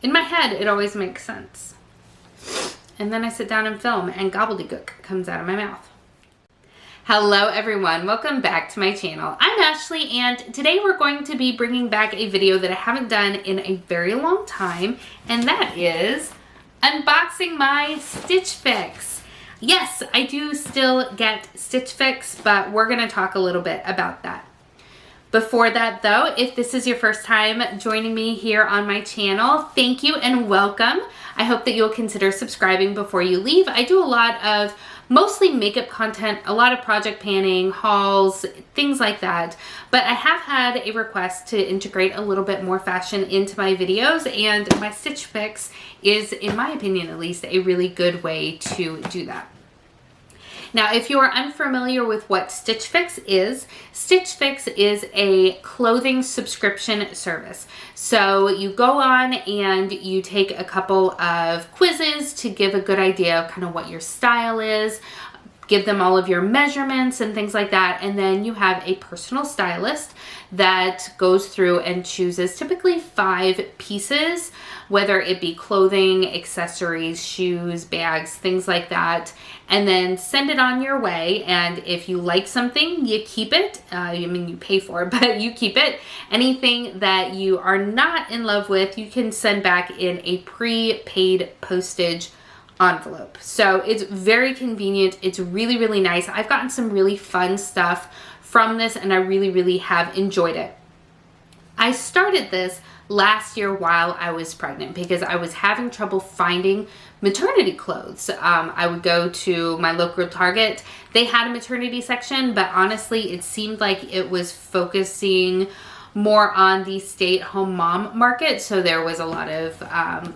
in my head, it always makes sense. And then I sit down and film and gobbledygook comes out of my mouth. Hello everyone, welcome back to my channel. I'm Ashley and today we're going to be bringing back a video that I haven't done in a very long time, and that is unboxing my Stitch Fix. Yes, I do still get Stitch Fix, but we're going to talk a little bit about that. Before that though, if this is your first time joining me here on my channel, thank you and welcome. I hope that you'll consider subscribing before you leave. I do a lot of mostly makeup content, a lot of project panning, hauls, things like that. But I have had a request to integrate a little bit more fashion into my videos, and my Stitch Fix is, in my opinion at least, a really good way to do that. Now, if you are unfamiliar with what Stitch Fix is a clothing subscription service. So you go on and you take a couple of quizzes to give a good idea of kind of what your style is, give them all of your measurements and things like that, and then you have a personal stylist that goes through and chooses typically 5 pieces, whether it be clothing, accessories, shoes, bags, things like that, and then send it on your way. And if you like something, you keep it. I mean, you pay for it, but you keep it. Anything that you are not in love with, you can send back in a prepaid postage envelope. So it's very convenient. It's really, really nice. I've gotten some really fun stuff from this and I really have enjoyed it. I started this last year while I was pregnant because I was having trouble finding maternity clothes. I would go to my local Target. They had a maternity section, but honestly, it seemed like it was focusing more on the stay-at-home mom market. So there was a lot of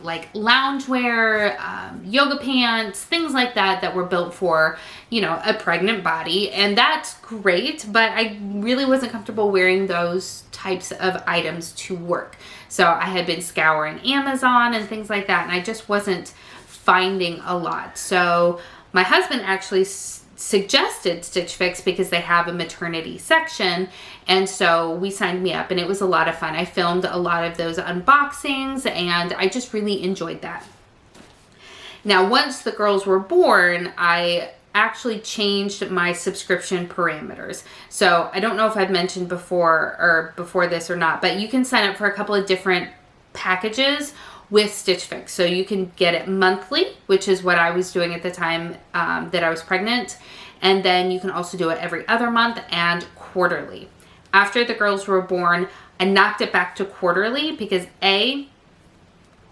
like loungewear, yoga pants, things like that that were built for, you know, a pregnant body. And that's great, but I really wasn't comfortable wearing those types of items to work. So I had been scouring Amazon and things like that, and I just wasn't finding a lot. So my husband actually suggested Stitch Fix because they have a maternity section, and so we signed me up and it was a lot of fun. I filmed a lot of those unboxings and I just really enjoyed that. Now, once the girls were born, I actually changed my subscription parameters. So I don't know if I've mentioned before this or not, but you can sign up for a couple of different packages with Stitch Fix. So you can get it monthly, which is what I was doing at the time that I was pregnant. And then you can also do it every other month and quarterly. After the girls were born, I knocked it back to quarterly because I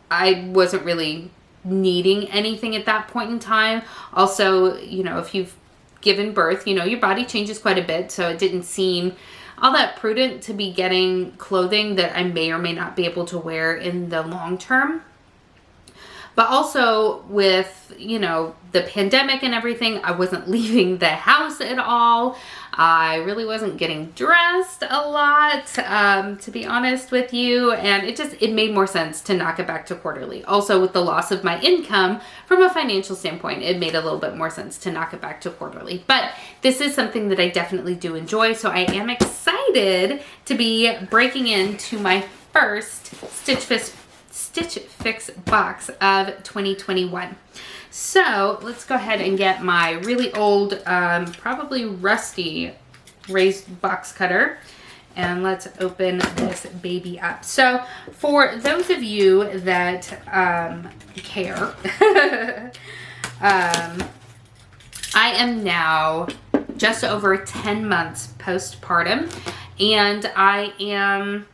wasn't really needing anything at that point in time. Also, you know, if you've given birth, you know, your body changes quite a bit. So it didn't seem all that prudent to be getting clothing that I may or may not be able to wear in the long term. But also with, you know, the pandemic and everything, I wasn't leaving the house at all. I really wasn't getting dressed a lot, to be honest with you. And it made more sense to knock it back to quarterly. Also, with the loss of my income from a financial standpoint, it made a little bit more sense to knock it back to quarterly. But this is something that I definitely do enjoy. So I am excited to be breaking into my first Stitch Fix box of 2021. So let's go ahead and get my really old, probably rusty raised box cutter, and let's open this baby up. So for those of you that care, I am now just over 10 months postpartum, and I am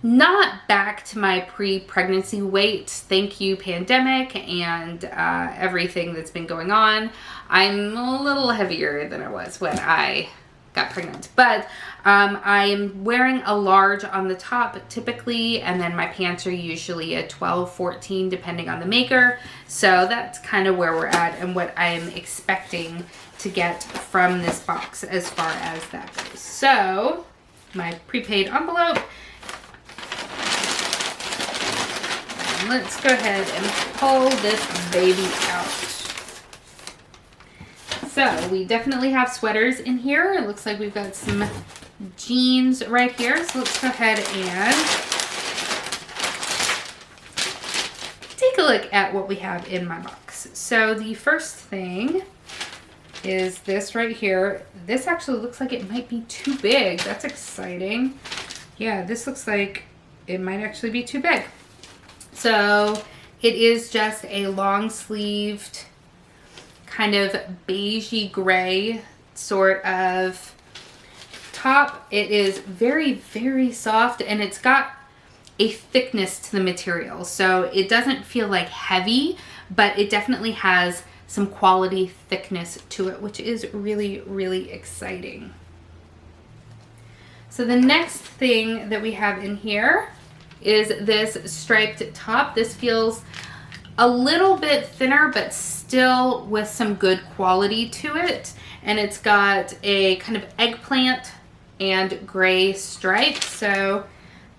not back to my pre-pregnancy weight. Thank you, pandemic and everything that's been going on. I'm a little heavier than I was when I got pregnant, but I am wearing a large on the top typically, and then my pants are usually a 12, 14 depending on the maker. So that's kind of where we're at and what I'm expecting to get from this box as far as that goes. So my prepaid envelope. Let's go ahead and pull this baby out. So we definitely have sweaters in here. It looks like we've got some jeans right here. So let's go ahead and take a look at what we have in my box. So the first thing is this right here. This actually looks like it might be too big. That's exciting. Yeah, this looks like it might actually be too big. So it is just a long sleeved kind of beigey gray sort of top. It is very, very soft, and it's got a thickness to the material. So it doesn't feel like heavy, but it definitely has some quality thickness to it, which is really, really exciting. So the next thing that we have in here is this striped top. This feels a little bit thinner, but still with some good quality to it. And it's got a kind of eggplant and gray stripe. So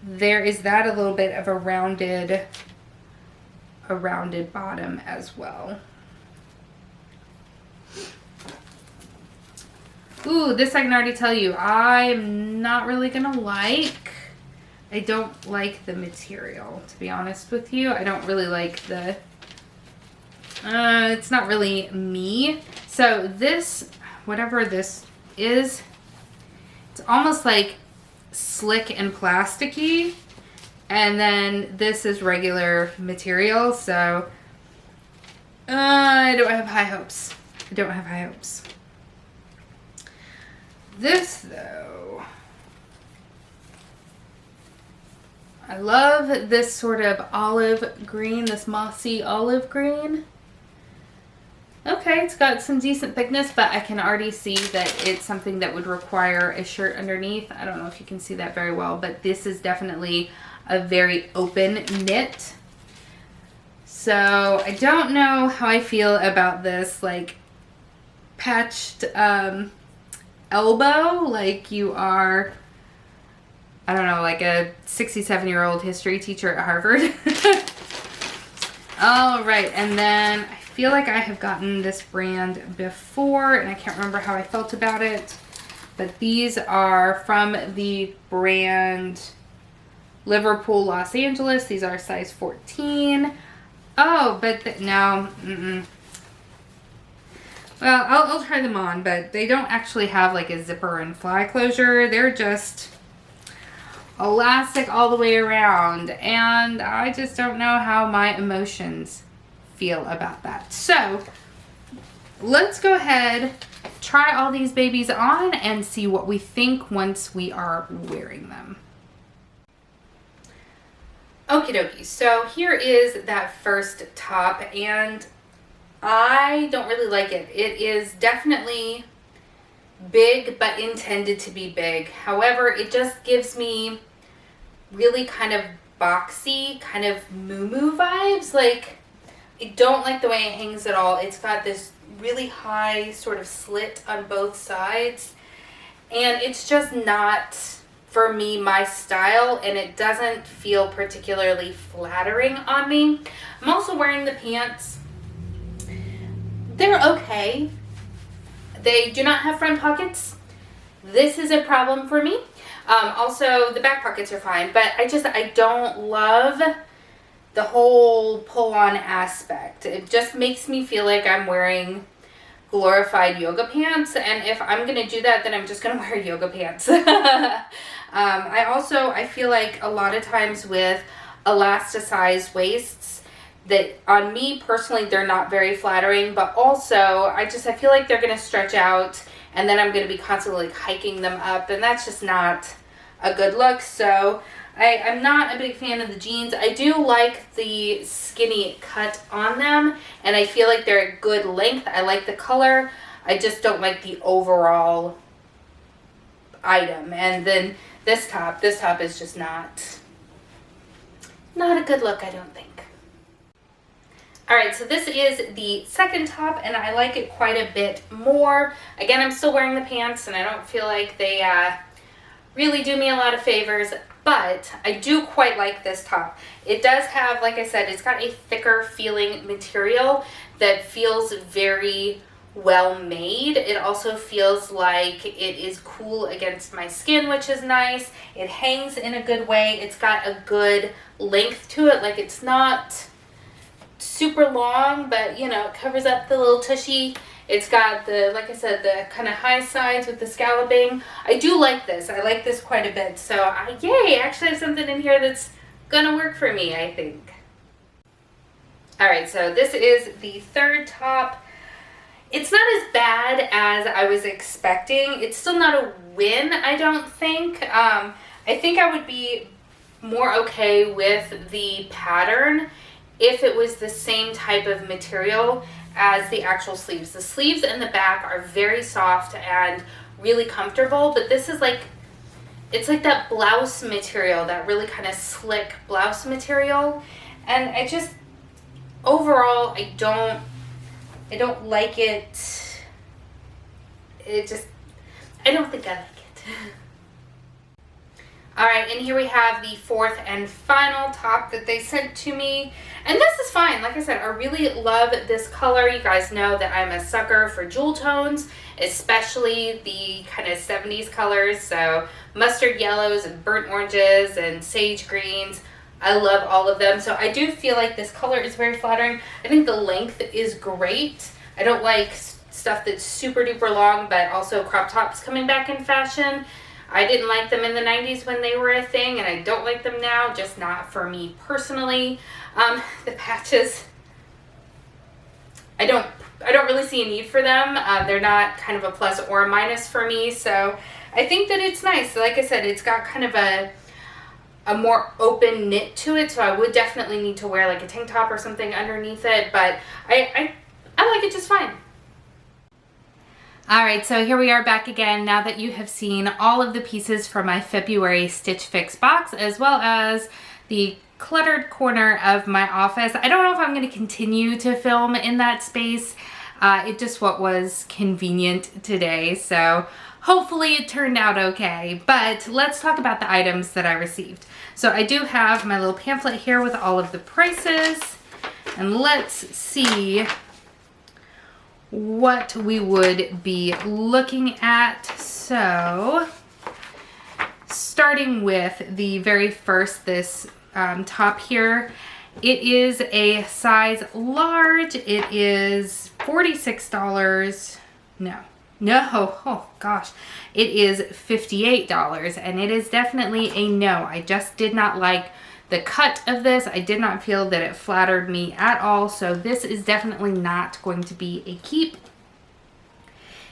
there is that, a little bit of a rounded bottom as well. Ooh, this I can already tell you, I'm not really gonna like. I don't like the material, to be honest with you. I don't really like the, it's not really me. So this, whatever this is, it's almost like slick and plasticky. And then this is regular material, so I don't have high hopes. I don't have high hopes. This, though, I love this sort of olive green, this mossy olive green. Okay, it's got some decent thickness, but I can already see that it's something that would require a shirt underneath. I don't know if you can see that very well, but this is definitely a very open knit. So I don't know how I feel about this, like, patched, elbow, like you are, I don't know, like a 67-year-old history teacher at Harvard. All right, and then I feel like I have gotten this brand before, and I can't remember how I felt about it, but these are from the brand Liverpool, Los Angeles. These are size 14. Oh, but no, Well, I'll try them on, but they don't actually have like a zipper and fly closure. They're just elastic all the way around, and I just don't know how my emotions feel about that. So let's go ahead, try all these babies on, and see what we think once we are wearing them. Okie dokie, so here is that first top, and I don't really like it. It is definitely big, but intended to be big. However, it just gives me really kind of boxy, kind of moo-moo vibes. Like, I don't like the way it hangs at all. It's got this really high sort of slit on both sides, and it's just not, for me, my style, and it doesn't feel particularly flattering on me. I'm also wearing the pants. They're okay. They do not have front pockets. This is a problem for me. Also, the back pockets are fine, but I don't love the whole pull-on aspect. It just makes me feel like I'm wearing glorified yoga pants, and if I'm gonna do that, then I'm just gonna wear yoga pants. I feel like a lot of times with elasticized waists, that on me personally, they're not very flattering, but also I feel like they're going to stretch out, and then I'm going to be constantly like hiking them up, and that's just not a good look. So I'm not a big fan of the jeans. I do like the skinny cut on them, and I feel like they're a good length. I like the color. I just don't like the overall item. And then this top is just not a good look, I don't think. Alright, so this is the second top, and I like it quite a bit more. Again, I'm still wearing the pants, and I don't feel like they really do me a lot of favors, but I do quite like this top. It does have, like I said, it's got a thicker feeling material that feels very well made. It also feels like it is cool against my skin, which is nice. It hangs in a good way. It's got a good length to it. Like, it's not super long, but you know, it covers up the little tushy. It's got the, like I said, the kind of high sides with the scalloping. I do like this. I like this quite a bit. So, yay, I actually have something in here that's gonna work for me, I think. Alright, so this is the third top. It's not as bad as I was expecting. It's still not a win, I don't think. I think I would be more okay with the pattern if it was the same type of material as the actual sleeves. The sleeves and the back are very soft and really comfortable, but this is like, it's like that blouse material, that really kind of slick blouse material. And I just, overall, I don't like it. I don't think I like it. Alright, and here we have the fourth and final top that they sent to me. And this is fine. Like I said, I really love this color. You guys know that I'm a sucker for jewel tones, especially the kind of 70s colors. So mustard yellows and burnt oranges and sage greens. I love all of them. So I do feel like this color is very flattering. I think the length is great. I don't like stuff that's super duper long, but also crop tops coming back in fashion. I didn't like them in the 90s when they were a thing, and I don't like them now, just not for me personally. The patches, I don't really see a need for them. They're not kind of a plus or a minus for me, so I think that it's nice. Like I said, it's got kind of a more open knit to it, so I would definitely need to wear like a tank top or something underneath it, but I like it just fine. Alright, so here we are back again now that you have seen all of the pieces from my February Stitch Fix box, as well as the cluttered corner of my office. I don't know if I'm going to continue to film in that space. It just what was convenient today, so hopefully it turned out okay. But let's talk about the items that I received. So I do have my little pamphlet here with all of the prices, and let's see what we would be looking at. So starting with the very first, this top here, it is a size large. It is $46. No, oh gosh, it is $58, and it is definitely a no. I just did not like the cut of this. I did not feel that it flattered me at all, so this is definitely not going to be a keep.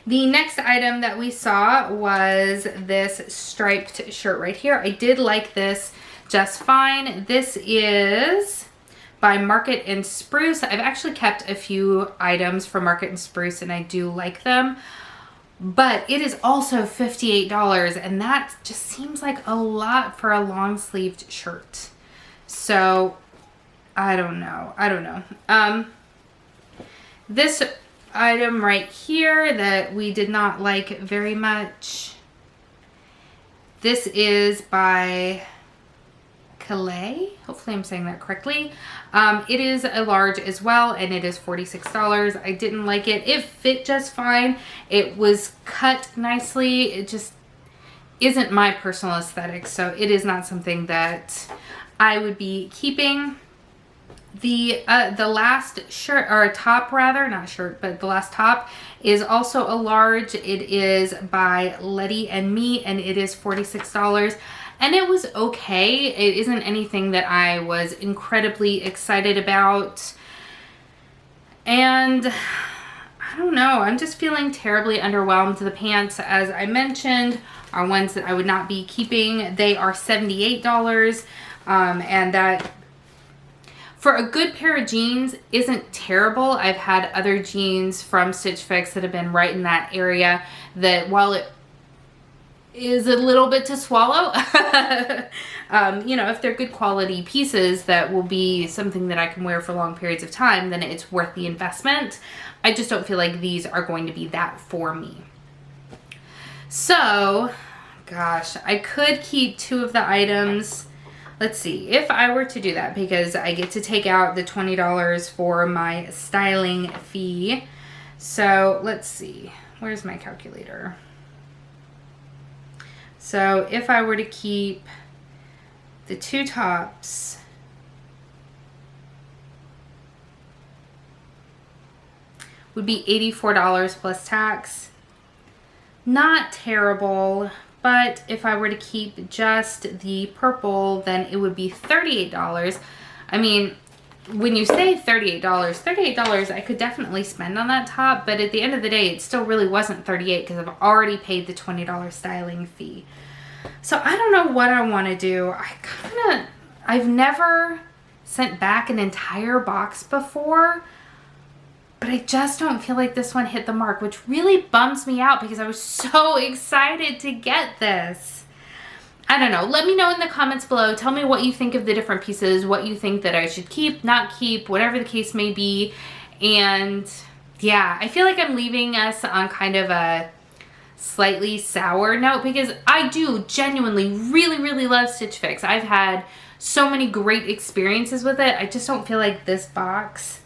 The next item that we saw was this striped shirt right here. I did like this just fine. This is by Market and Spruce. I've actually kept a few items from Market and Spruce, and I do like them. But it is also $58, and that just seems like a lot for a long sleeved shirt. So I don't know. This item right here that we did not like very much. This is by Calais. Hopefully I'm saying that correctly. It is a large as well, and it is $46. I didn't like it. It fit just fine. It was cut nicely. It just isn't my personal aesthetic, so it is not something that I would be keeping. The last shirt, or top rather, not shirt, but the last top is also a large. It is by Letty and Me, and it is $46. And it was okay. It isn't anything that I was incredibly excited about. And I don't know, I'm just feeling terribly underwhelmed. The pants, as I mentioned, are ones that I would not be keeping. They are $78. And that, for a good pair of jeans, isn't terrible. I've had other jeans from Stitch Fix that have been right in that area that, while it is a little bit to swallow, you know, if they're good quality pieces that will be something that I can wear for long periods of time, then it's worth the investment. I just don't feel like these are going to be that for me. So, gosh, I could keep two of the items. Let's see, if I were to do that, because I get to take out the $20 for my styling fee. So let's see, where's my calculator? So if I were to keep the two tops, would be $84 plus tax. Not terrible, but if I were to keep just the purple, then it would be $38. I mean, when you say $38 I could definitely spend on that top, but at the end of the day, it still really wasn't $38 because I've already paid the $20 styling fee. So I don't know what I want to do. I've never sent back an entire box before, but I just don't feel like this one hit the mark, which really bums me out because I was so excited to get this. I don't know. Let me know in the comments below. Tell me what you think of the different pieces, what you think that I should keep, not keep, whatever the case may be. And yeah, I feel like I'm leaving us on kind of a slightly sour note because I do genuinely really love Stitch Fix. I've had so many great experiences with it. I just don't feel like this box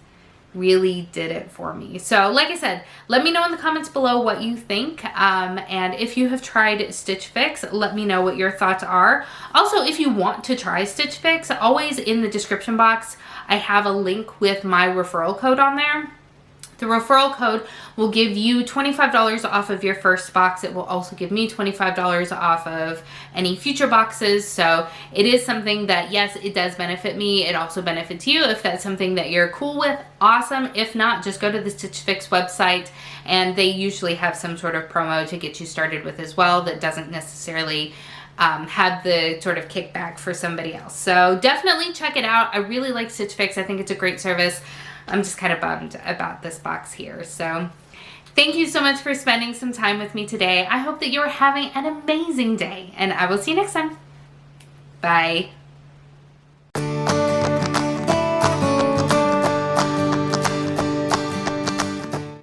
really did it for me. So like I said, let me know in the comments below what you think, and if you have tried Stitch Fix, let me know what your thoughts are. Also, if you want to try Stitch Fix, always in the description box I have a link with my referral code on there. The referral code will give you $25 off of your first box. It will also give me $25 off of any future boxes. So it is something that, yes, it does benefit me. It also benefits you. If that's something that you're cool with, awesome. If not, just go to the Stitch Fix website and they usually have some sort of promo to get you started with as well that doesn't necessarily have the sort of kickback for somebody else. So definitely check it out. I really like Stitch Fix. I think it's a great service. I'm just kind of bummed about this box here. So thank you so much for spending some time with me today. I hope that you're having an amazing day, and I will see you next time. Bye.